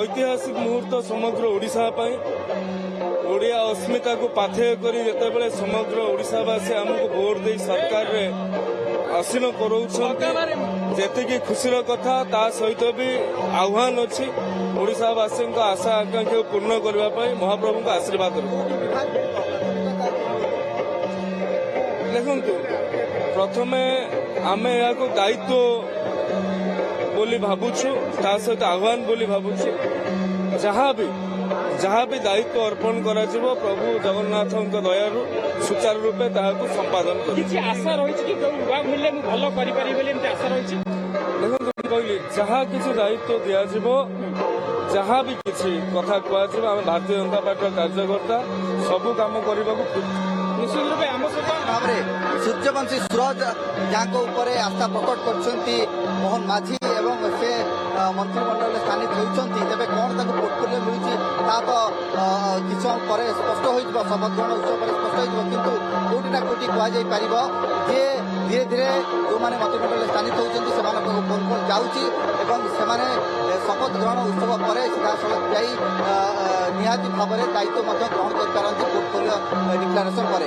ऐतिहासिक मुहूर्त समग्र ओडिशा ओडिया अस्मिता को पाथेय करी जेतेबेले समग्र ओडिशावासी आमको भोट दे सरकार रे आसीन करती खुशीर कथा ता सहित भी आह्वान अच्छी ओडिशावासी आशा आकांक्षा पूर्ण करने महाप्रभु को आशीर्वाद देखु प्रथमे आमे यहाँ दायित्व बोली भावुछु ता सहित आह्वान बोली भावुछु जहाँ भी दायित्व अर्पण करा प्रभु जगन्नाथ दयारू सुचारू रूपे ताहाको संपादन आशा रही भल कर आशा रही देखो कहली जहाँ किसी दायित्व दिज्व जहाँ भी किसी कथा कह भारतीय जनता पार्टी कार्यकर्ता सबू कम करने निश्चित रूपे आम सहित भाव सूर्यवंशी सूरज जहाँ आस्था प्रकट कर मोहन माझी एवं से मंत्रिमंडल स्थानित होती तेज कौन पोर्टफोलियो मिलूँ ता तो किस समय स्पष्ट हो शपथ ग्रहण उत्सव पर स्पष्ट हो कौटी ना कौटी कहुपर जे धीरे धीरे जो मैंने मंत्रिमंडल स्थानित होती फोन कॉल जाऊँगी शपथ ग्रहण उत्सव पर सीधासलख जा निहाती भाव में दायित्व ग्रहण कर पोर्टफोलियो डिक्लारेसन पर।